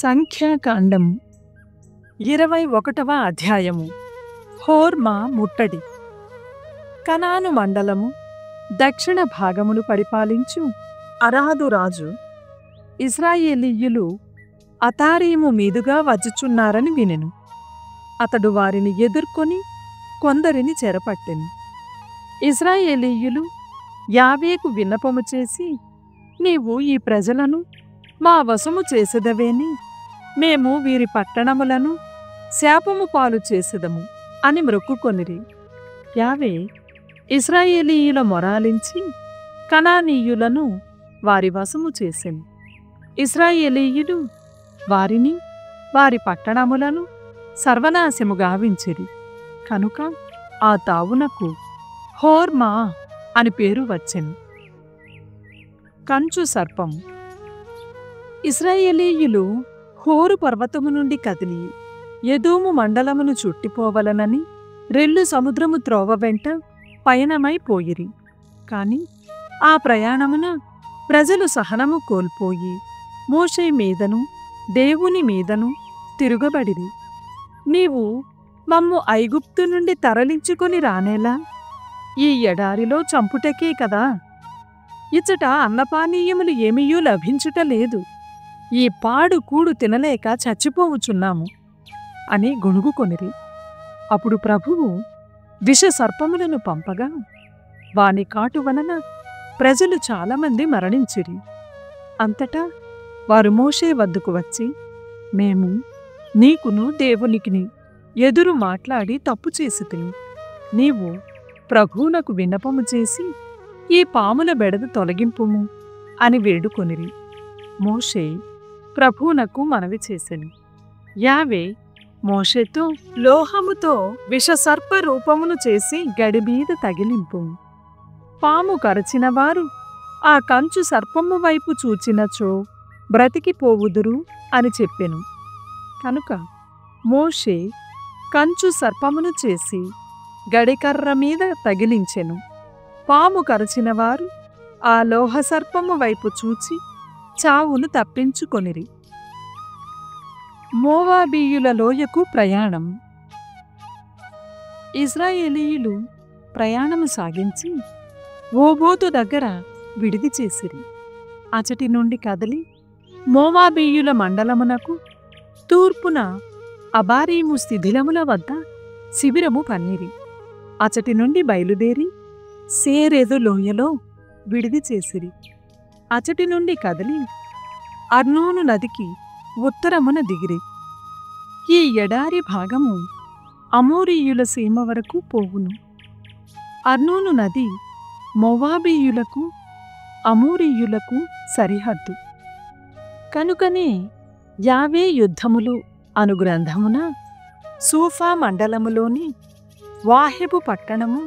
సంఖ్యాకాండం 21వ అధ్యాయము. హోర్మా ముట్టడి. కనాను మండలము దక్షిణ భాగమును పరిపాలించు అరాదు రాజు ఇశ్రాయేలీయులు అతారీము మీదుగా వచ్చుచున్నారని వినెను. అతడు వారిని ఎదుర్కొని కొందరిని చెరపట్టెను. ఇశ్రాయేలీయులు యావేకు విన్నపము చేసి, నీవు ఈ ప్రజలను మా వశము చేసెదవేని, మేము వీరి పట్టణములను శాపము పాలు చేసెదము అని మ్రొక్కుకొనిరి. యావే ఇశ్రాయేలీయుల మొరాలించి కనానీయులను వారి వశము చేసెను. ఇశ్రాయేలీయులు వారిని వారి పట్టణములను సర్వనాశము గావించిరి. కనుక ఆ తావునకు హోర్మా అని పేరు వచ్చెను. కంచు సర్పము. ఇశ్రాయేలీయులు హోరు పర్వతము నుండి కదిలి ఎదోము మండలమును చుట్టిపోవలనని రెల్లు సముద్రము త్రోవ వెంట పయనమై పోయిరి. కాని ఆ ప్రయాణమున ప్రజలు సహనము కోల్పోయి మోషే మీదను దేవుని మీదను తిరుగబడిరి. నీవు మమ్ము ఐగుప్తు నుండి తరలించుకొని రానేలా ఈ ఎడారిలో చంపుటకే కదా, ఇచ్చట అన్నపానీయములు ఏమీయూ లభించుటలేదు, ఈ పాడు కూడు తినలేక చచ్చిపోవుచున్నాము అని గొణుగుకొనిరి. అప్పుడు ప్రభువు విషసర్పములను పంపగా వాని కాటు వలన ప్రజలు చాలామంది మరణించిరి. అంతటా వారు మోషే వద్దకు వచ్చి, మేము నీకును దేవునికిని ఎదురు మాట్లాడి తప్పు చేసితిమి. నీవు ప్రభువునకు విన్నపము చేసి ఈ పాముల బెడద తొలగింపుము అని వేడుకొనిరి. మోషే ప్రభువునకు మనవి చేసెను. యావే మోషేతో, లోహముతో విషసర్ప రూపమును చేసి గడి మీద తగిలింపు. పాము కరచినవారు ఆ కంచు సర్పము వైపు చూచినచో బ్రతికిపోవుదురు అని చెప్పెను. కనుక మోషే కంచు సర్పమును చేసి గడికర్ర మీద తగిలించెను. పాము కరచినవారు ఆ లోహసర్పము వైపు చూచి చావును తప్పించుకొనిరి. మోవాబీయుల లోయకు ప్రయాణం. ఇశ్రాయేలీయులు ప్రయాణము సాగించి ఓబోతు దగ్గర విడిది చేసిరి. అచటి నుండి కదలి మోవాబీయుల మండలమునకు తూర్పున అబారీము శిథిలముల వద్ద శిబిరము పన్నిరి. అచటి నుండి బయలుదేరి సేరెదు లోయలో విడిది చేసిరి. అచటి నుండి కదిలి అర్నోను నదికి ఉత్తరమున దిగిరి. ఈ ఎడారి భాగము అమోరీయుల సీమ వరకు పోవును. అర్నోను నది మోవాబీయులకు అమోరీయులకు సరిహద్దు. కనుకనే యావే యుద్ధములు అను గ్రంథమున సూఫా మండలములోని వాహెబు పట్టణము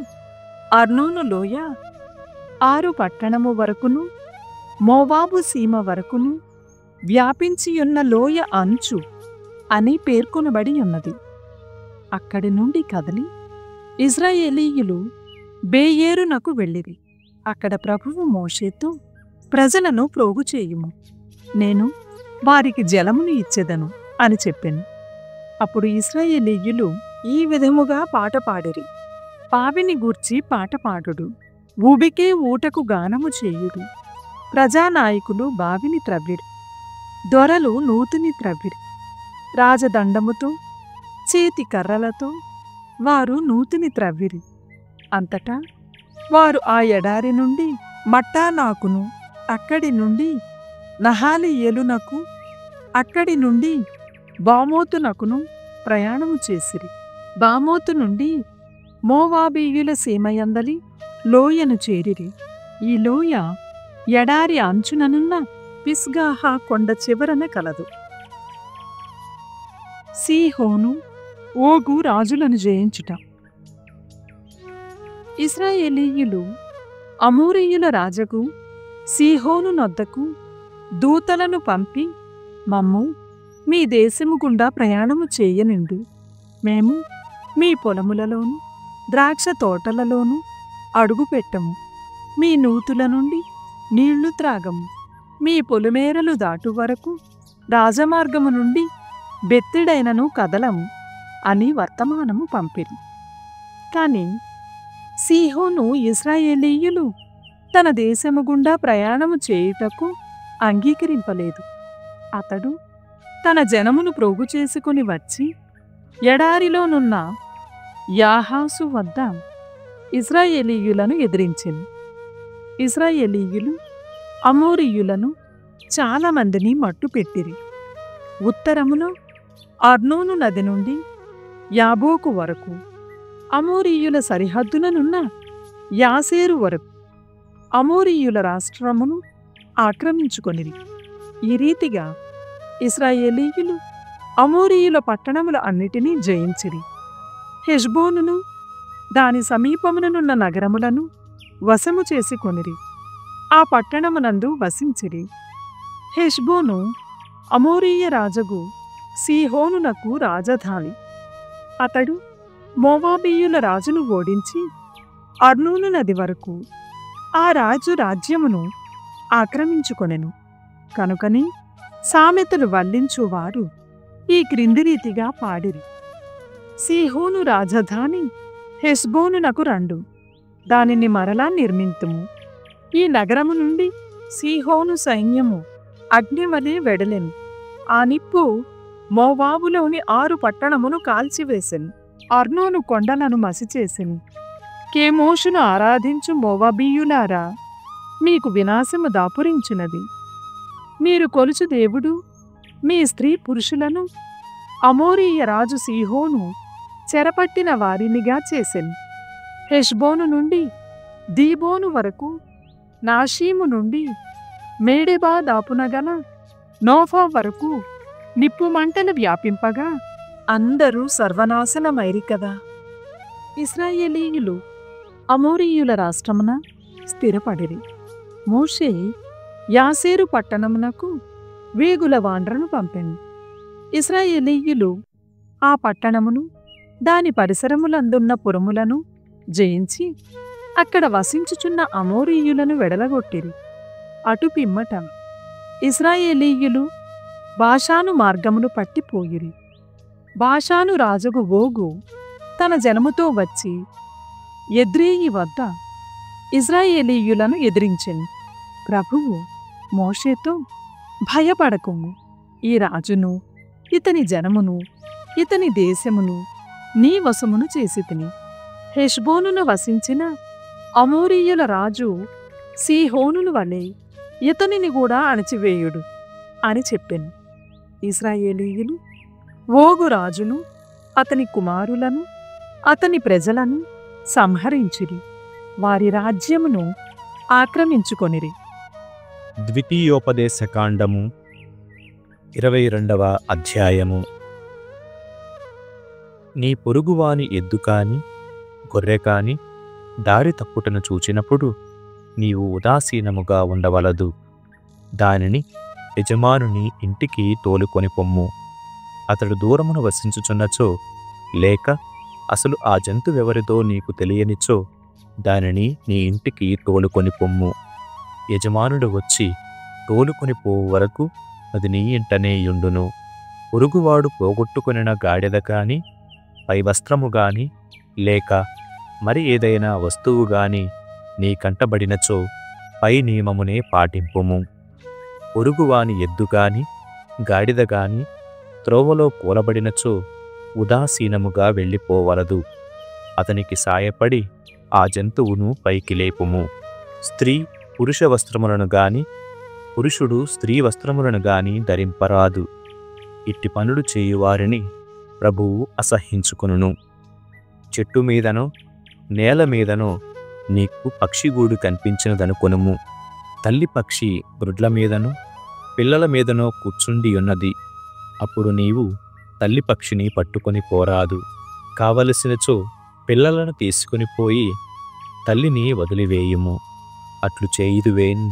అర్నోను లోయ 6 పట్టణము వరకును మోవాబు సీమ వరకును వ్యాపించియున్న లోయ అంచు అని పేర్కొనబడి ఉన్నది. అక్కడి నుండి కదలి ఇశ్రాయేలీయులు బేయేరునకు వెళ్ళిరి. అక్కడ ప్రభువు మోషేతో, ప్రజలను ప్రోగు చేయుము, నేను వారికి జలమును ఇచ్చెదను అని చెప్పెను. అప్పుడు ఇశ్రాయేలీయులు ఈ విధముగా పాట పాడిరి. పావిని గూర్చి పాట పాడుడు, ఊబికే ఊటకు గానము చేయుడు. ప్రజానాయకులు బావిని త్రవ్విరి, దొరలు నూతిని త్రవ్విరి. రాజదండముతో చేతి కర్రలతో వారు నూతిని త్రవ్విరి. అంతటా వారు ఆ ఎడారి నుండి మట్టానాకును, అక్కడి నుండి నహాలియేలునకు, అక్కడి నుండి బామోతునకును ప్రయాణము చేసిరి. బామోతు నుండి మోవాబీయుల సీమయందలి లోయను చేరిరి. ఈ లోయ ఎడారి అంచుననున్న పిస్గాహా కొండ చివరన కలదు. సీహోను ఓగు రాజులను జయించుట. ఇశ్రాయేలీయులు అమోరీయుల రాజగు సీహోను నొద్దకు దూతలను పంపి, మమ్ము మీ దేశము గుండా ప్రయాణము చేయనిండు, మేము మీ పొలములలోను ద్రాక్ష తోటలలోను అడుగుపెట్టము, మీ నూతుల నుండి నీళ్లు త్రాగము, మీ పొలిమేరలు దాటు వరకు రాజమార్గము నుండి బెత్తిడైనను కదలము అని వర్తమానము పంపిరి. కాని సీహోను ఇశ్రాయేలీయులు తన దేశము గుండా ప్రయాణము చేయుటకు అంగీకరింపలేదు. అతడు తన జనమును ప్రోగు చేసుకుని వచ్చి ఎడారిలోనున్న యాహాసు వద్ద ఇశ్రాయేలీయులను ఎదిరించింది. ఇశ్రాయేలీయులు అమోరీయులను చాలామందిని మట్టుపెట్టిరి. ఉత్తరములో అర్నోను నది నుండి యాబోకు వరకు, అమోరీయుల సరిహద్దుననున్న యాసేరు వరకు అమోరీయుల రాష్ట్రమును ఆక్రమించుకొనిరి. ఈ రీతిగా ఇశ్రాయేలీయులు అమోరీయుల పట్టణముల అన్నిటినీ జయించిరి. హెష్బోనును దాని సమీపముననున్న నగరములను వశము చేసుకొనిరి. ఆ పట్టణమునందు వసించిరి. హెష్బోను అమోరీయ రాజగు సీహోనునకు రాజధాని. అతడు మోవాబీయుల రాజును ఓడించి అర్నోను నది వరకు ఆ రాజు రాజ్యమును ఆక్రమించుకొనెను. కనుకని సామెతలు వల్లించువారు ఈ క్రింది రీతిగా పాడిరి. సీహోను రాజధాని హెష్బోనునకు రండు, దానిని మరలా నిర్మింతుము. ఈ నగరము నుండి సీహోను సైన్యము అగ్నివలే వెడలెను. ఆ నిప్పు మోవాబులోని 6 పట్టణమును కాల్చివేసెను. అర్నోను కొండలను మసిచేసెను. కేమోషును ఆరాధించు మోవాబీయులారా, మీకు వినాశము దాపురించున్నది. మీరు కొలుచు దేవుడు మీ స్త్రీ పురుషులను అమోరీయ రాజు సీహోను చెరపట్టిన వారినిగా చేసెను. హెష్బోను నుండి దీబోను వరకు, నాషీము నుండి మేడెబా దాపునగల నోఫా వరకు నిప్పు మంటలు వ్యాపింపగా అందరూ సర్వనాశనమైరి కదా. ఇశ్రాయేలీయులు అమోరీయుల రాష్ట్రమున స్థిరపడిరి. మోషే యాసేరు పట్టణమునకు వేగుల వాండ్రను పంపెను. ఇశ్రాయేలీయులు ఆ పట్టణమును దాని పరిసరములందున్న పురములను జయించి అక్కడ వసించుచున్న అమోరీయులను వెడలగొట్టిరి. అటు పిమ్మట ఇశ్రాయేలీయులు బాషాను మార్గమును పట్టిపోయిరి. బాషాను రాజుగు ఓగు తన జనముతో వచ్చి ఎద్రేయి వద్ద ఇశ్రాయేలీయులను ఎదిరించెను. ప్రభువు మోషేతో, భయపడకుము, ఈ రాజును ఇతని జనమును ఇతని దేశమును నీ వశమును చేసితిని. హెష్బోనును వసించిన అమోరీయుల రాజు సీహోనును వలె ఇతనిని కూడా అణచివేయుడు అని చెప్పెను. ఇశ్రాయేలీయులు ఓగు రాజును, అతని కుమారులను, అతని ప్రజలను సంహరించిరి. వారి రాజ్యమును ఆక్రమించుకొనిరి. ద్వితీయోపదేశకాండము 22వ అధ్యాయము. నీ పొరుగువాని ఎద్దు కాని గొర్రె కాని దారి తప్పుటను చూచినప్పుడు నీవు ఉదాసీనముగా ఉండవలదు. దానిని యజమానుని ఇంటికి తోలుకొని పొమ్ము. అతడు దూరమున వసించుచున్నచో, లేక అసలు ఆ జంతువెవరిదో నీకు తెలియనిచో దానిని నీ ఇంటికి తోలుకొని పొమ్ము. యజమానుడు వచ్చి తోలుకొని పోవు వరకు అది నీ ఇంటనే యుండును. పొరుగువాడు పోగొట్టుకొనిన గాడిద కాని, పై వస్త్రము గాని, లేక మరి ఏదైనా వస్తువు గాని నీ కంటబడినచో పై నియమమునే పాటింపుము. పొరుగువాని ఎద్దు గాని గాడిద గాని త్రోవలో కూలబడినచో ఉదాసీనముగా వెళ్ళిపోవలదు. అతనికి సాయపడి ఆ జంతువును పైకి లేపుము. స్త్రీ పురుష వస్త్రములను గాని, పురుషుడు స్త్రీ వస్త్రములను గాని ధరింపరాదు. ఇట్టి పనులు చేయువారిని ప్రభువు అసహ్యించుకొనును. చెట్టు మీదనో నేల మీదనో నీకు పక్షిగూడు కనిపించినదనుకొనుము. తల్లి పక్షి గ్రుడ్ల మీదనో పిల్లల మీదనో కూర్చుండి ఉన్నది. అప్పుడు నీవు తల్లి పక్షిని పట్టుకొని పోరాదు. కావలసినచో పిల్లలను తీసుకుని పోయి తల్లిని వదిలివేయుము. అట్లు చేయుదువేన్,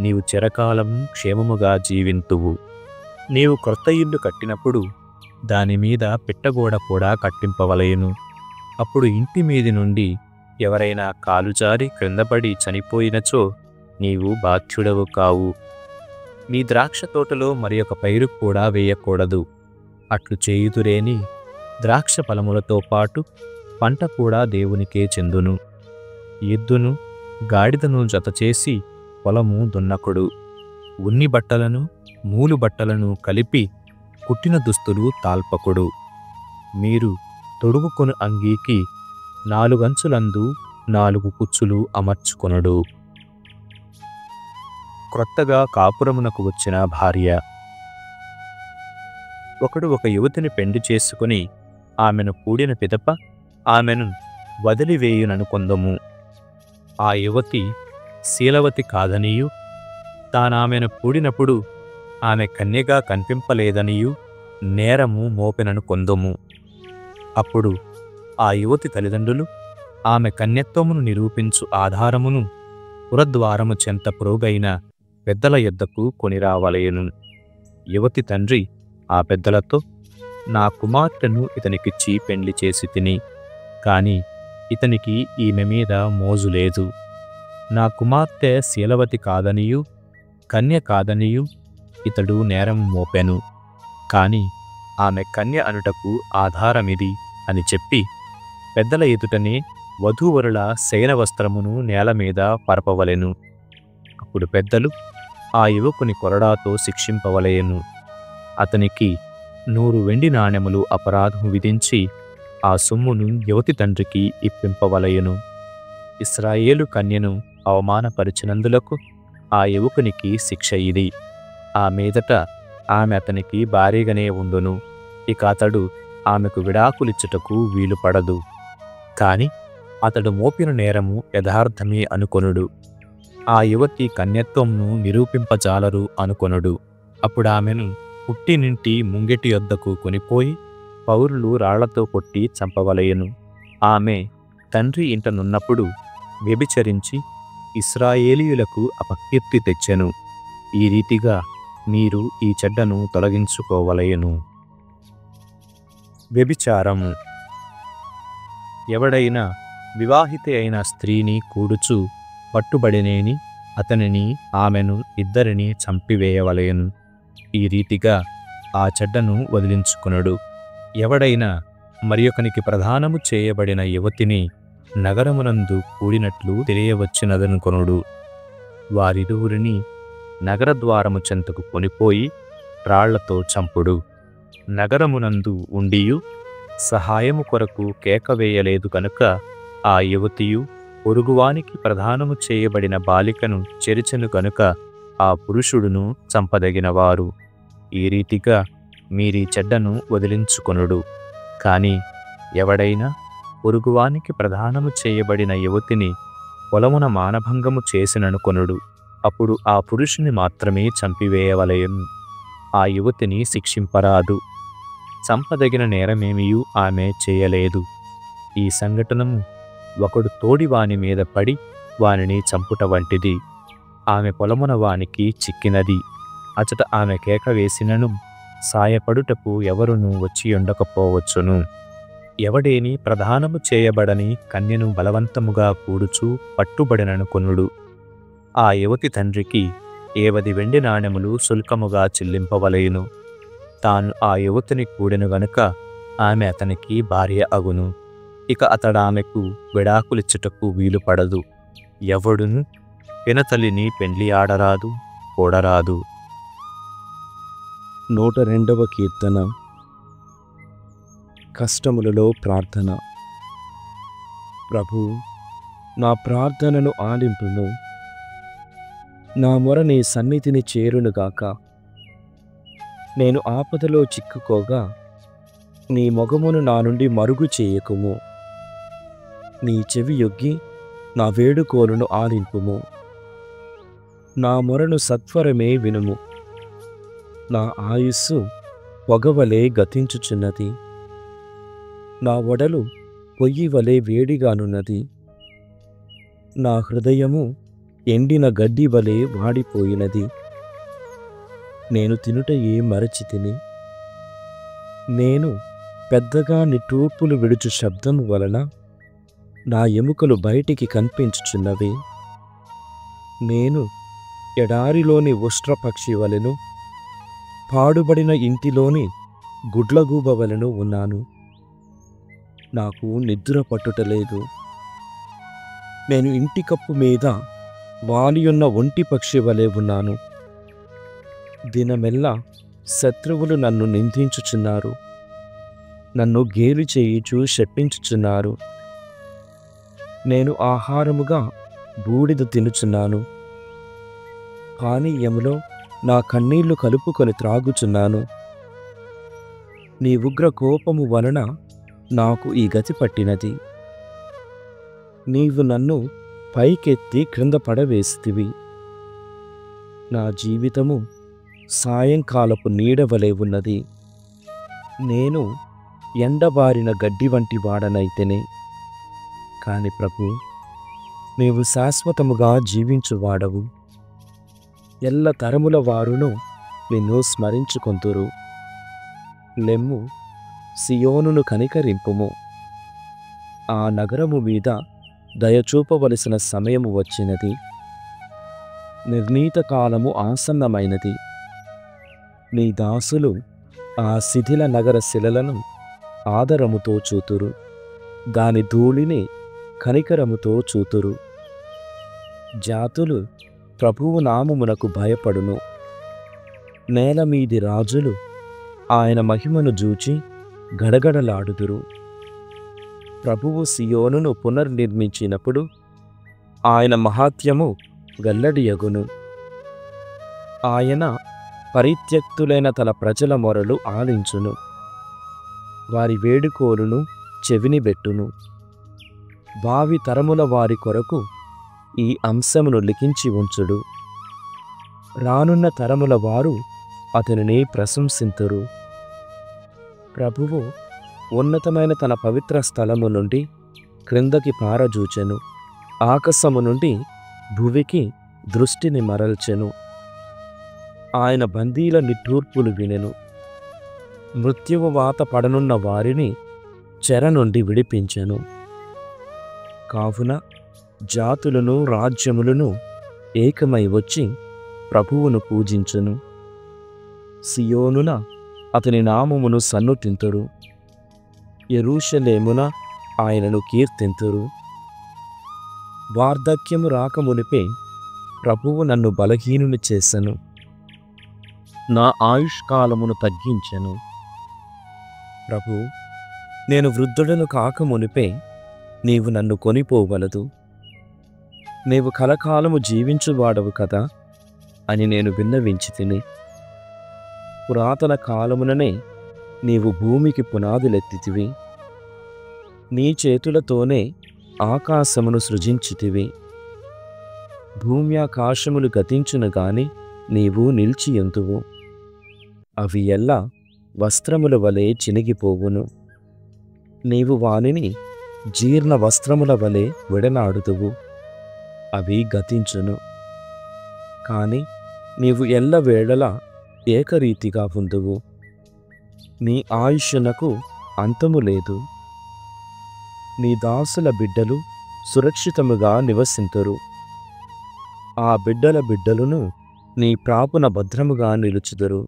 నీవు చిరకాలం క్షేమముగా జీవింతువు. నీవు క్రొత్త ఇల్లు కట్టినప్పుడు దానిమీద పిట్టగోడ కూడా కట్టింపవలయును. అప్పుడు ఇంటి మీది నుండి ఎవరైనా కాలుజారి క్రిందపడి చనిపోయినచో నీవు బాధ్యుడవు కావు. మీ ద్రాక్ష తోటలో మరి ఒక పైరు కూడా వేయకూడదు. అట్లు చేయుదురేని ద్రాక్ష ఫలములతో పాటు పంట కూడా దేవునికే చెందును. ఎద్దును గాడిదను జతచేసి పొలము దున్నకుడు. ఉన్ని బట్టలను మూలు బట్టలను కలిపి కుట్టిన దుస్తులు తాల్పకుడు. మీరు తొడుగుకొను అంగీకి 4 అంచులందు 4 కుచ్చులు అమర్చుకొనుడు. క్రొత్తగా కాపురమునకు వచ్చిన భార్య. ఒకడు ఒక యువతిని పెండి చేసుకుని ఆమెను కూడిన పిదప ఆమెను వదిలివేయుననుకొందము. ఆ యువతి శీలవతి కాదనియు, తానామెను కూడినప్పుడు ఆమె కన్యగా కనిపింపలేదనియు నేరము మోపెననుకొందము. అప్పుడు ఆ యువతి తల్లిదండ్రులు ఆమె కన్యత్వమును నిరూపించు ఆధారమును పురద్వారము చెంత ప్రోగైన పెద్దల యొద్దకు కొనిరావలయను. యువతి తండ్రి ఆ పెద్దలతో, నా కుమార్తెను ఇతనికిచ్చి పెండ్లి చేసి తిని, కాని ఇతనికి ఈమె మీద మోజు లేదు. నా కుమార్తె శీలవతి కాదనియు కన్య కాదనియు ఇతడు నేరం మోపెను. కాని ఆమె కన్య అనుటకు ఆధారమిది అని చెప్పి పెద్దల ఎదుటనే వధూవరుల శయన వస్త్రమును నేల మీద పరపవలెను. అప్పుడు పెద్దలు ఆ యువకుని కొరడాతో శిక్షింపవలయను. అతనికి 100 వెండి నాణెములు అపరాధం విధించి ఆ సొమ్మును యువతి తండ్రికి ఇప్పింపవలయను. ఇశ్రాయేలు కన్యను అవమానపరిచినందులకు ఆ యువకునికి శిక్ష ఇది. ఆ మీదట ఆమె అతనికి భారీగానే ఉండును. ఇక అతడు ఆమెకు విడాకులిచ్చుటకు వీలుపడదు. కాని అతడు మోపిన నేరము యథార్థమే అనుకొనుడు. ఆ యువతి కన్యత్వంను నిరూపింపజాలరు అనుకొనుడు. అప్పుడు ఆమెను పుట్టినింటి ముంగిటి యొద్దకు కొనిపోయి పౌరులు రాళ్లతో కొట్టి చంపవలయను. ఆమె తండ్రి ఇంటనున్నప్పుడు వ్యభిచరించి ఇశ్రాయేలీయులకు అపకీర్తి తెచ్చెను. ఈ రీతిగా మీరు ఈ చెడ్డను తొలగించుకోవలయను. వ్యభిచారము. ఎవడైనా వివాహిత అయిన స్త్రీని కూడుచు పట్టుబడినేని అతనిని ఆమెను ఇద్దరిని చంపివేయవలయను. ఈ రీతిగా ఆ చెడ్డను వదిలించుకొనుడు. ఎవడైనా మరియొకనికి ప్రదానము చేయబడిన యువతిని నగరమునందు కూడినట్లు తెలియవచ్చినదనుకొనుడు. వారిరువురిని నగరద్వారము చెంతకు కొనిపోయి రాళ్లతో చంపుడు. నగరమునందు ఉండియు సహాయము కొరకు కేక వేయలేదు కనుక ఆ యువతియు పొరుగువానికి ప్రదానము చేయబడిన బాలికను చెరిచెను కనుక ఆ పురుషుడును చంపదగినవారు. ఈ రీతిగా మీరీ చెడ్డను వదిలించుకొనుడు. కాని ఎవడైనా పొరుగువానికి ప్రదానము చేయబడిన యువతిని పొలమున మానభంగము చేసిననుకొనుడు. అప్పుడు ఆ పురుషుని మాత్రమే చంపివేయవలయను. ఆ యువతిని శిక్షింపరాదు. చంపదగిన నేరమేమియూ ఆమె చేయలేదు. ఈ సంఘటనము ఒకడు తోడివాని మీద పడి వానిని చంపుట వంటిది. ఆమె పొలమున వానికి చిక్కినది. అచట ఆమె కేక వేసినను సాయపడుటకు ఎవరునూ వచ్చియుండకపోవచ్చును. ఎవడేని ప్రదానము చేయబడని కన్యను బలవంతముగా కూడుచు పట్టుబడిననుకొనుడు. ఆ యువతి తండ్రికి 50 వెండి నాణెములు శుల్కముగా చెల్లింపవలయును. తాను ఆ యువతిని కూడెను గనుక ఆమె అతనికి భార్య అగును. ఇక అతడామెకు విడాకులిచ్చుటకు వీలుపడదు. ఎవడును పినతల్లిని పెండ్లి ఆడరాదు, కూడరాదు. 102వ కీర్తన. కష్టములలో ప్రార్థన. ప్రభు, నా ప్రార్థనను ఆలింపుము. నా మొర నీ సన్నిధిని చేరునుగాక. నేను ఆపదలో చిక్కుకోగా నీ మొగమును నా నుండి మరుగు చేయకుము. నీ చెవి యొగ్గి నా వేడుకోలును ఆలింపుము. నా మొరను సత్వరమే వినుము. నా ఆయుస్సు పొగవలే గతించుచున్నది. నా ఒడలు పొయ్యివలే వేడిగానున్నది. నా హృదయము ఎండిన గడ్డి వలె వాడిపోయినది. నేను తినుటయే మరచి తిని, నేను పెద్దగా నిట్టూర్పులు విడుచు శబ్దము వలన నా ఎముకలు బయటికి కనిపించుచున్నవి. నేను ఎడారిలోని ఉష్ట్రపక్షి వలెను, పాడుబడిన ఇంటిలోని గుడ్లగూబ వలెను ఉన్నాను. నాకు నిద్ర పట్టుటలేదు. నేను ఇంటి కప్పు మీద వాలియున్న ఒంటి పక్షి వలె ఉన్నాను. దినమెల్లా శత్రువులు నన్ను నిందించుచున్నారు, నన్ను గేలి చేయుచు శపించుచున్నారు. నేను ఆహారముగా బూడిద తినుచున్నాను, పానీయములో నా కన్నీళ్లు కలుపుకొని త్రాగుచున్నాను. నీ ఉగ్ర కోపము వలన నాకు ఈ గతి పట్టినది. నీవు నన్ను పైకెత్తి క్రింద పడవేస్తివి. నా జీవితము సాయంకాలపు నీడవలే ఉన్నది. నేను ఎండబారిన గడ్డి వంటి వాడనైతేనే. కాని ప్రభు, నీవు శాశ్వతముగా జీవించువాడవు. ఎల్ల తరముల వారును నిన్ను స్మరించుకొంతురు. లెమ్ము, సియోనును కనికరింపుము. ఆ నగరము మీద దయచూపవలసిన సమయము వచ్చినది. నిర్ణీత కాలము ఆసన్నమైనది. నీ దాసులు ఆ శిథిల నగర శిలలను ఆదరముతో చూతురు, దాని ధూళిని కనికరముతో చూతురు. జాతులు ప్రభువు నామమునకు భయపడును. నేల మీది రాజులు ఆయన మహిమను జూచి గడగడలాడుదురు. ప్రభువు సియోనును పునర్నిర్మించినప్పుడు ఆయన మహాత్యము వెల్లడియగును. ఆయన పరిత్యక్తులైన తన ప్రజల మొరలు ఆలించును. వారి వేడుకోలును చెవినిబెట్టును. భావి తరముల వారి కొరకు ఈ అంశమును లిఖించి ఉంచుడు. రానున్న తరముల వారు అతనిని ప్రశంసింతురు. ప్రభువు ఉన్నతమైన తన పవిత్ర స్థలము నుండి క్రిందకి పారజూచెను. ఆకాశము నుండి భువికి దృష్టిని మరల్చెను. ఆయన బందీల నిట్టూర్పులు వినెను. మృత్యువు వాత పడనున్న వారిని చెర నుండి విడిపించెను. కావున జాతులను రాజ్యములను ఏకమై వచ్చి ప్రభువును పూజించును. సియోనున అతని నామమును సన్నుతింతురు. యెరూషలేమున ఆయనను కీర్తింతురు. వార్ధక్యము రాకమునిపే ప్రభువు నన్ను బలహీనుని చేసెను. నా ఆయుష్కాలమును తగ్గించెను. ప్రభు, నేను వృద్ధుడను కాకమునిపే నీవు నన్ను కొనిపోవలదు. నీవు కలకాలము జీవించువాడవు కదా అని నేను విన్నవించి తిని. పురాతన కాలముననే నీవు భూమికి పునాదులెత్తితివి. నీ చేతులతోనే ఆకాశమును సృజించితివి. భూమ్యాకాశములు గతించును గాని నీవు నిలిచియుందువు. అవి ఎల్లా వస్త్రముల వలె చినిగిపోవును. నీవు వానిని జీర్ణ వస్త్రముల వలె విడనాడుదువు. అవి గతించును. కాని నీవు ఎల్లవేళలా ఏకరీతిగా ఉందువు. నీ ఆయుష్యునకు అంతము లేదు. నీ దాసుల బిడ్డలు సురక్షితముగా నివసింతురు. ఆ బిడ్డల బిడ్డలను నీ ప్రాపున భద్రముగా నిలుచుదురు.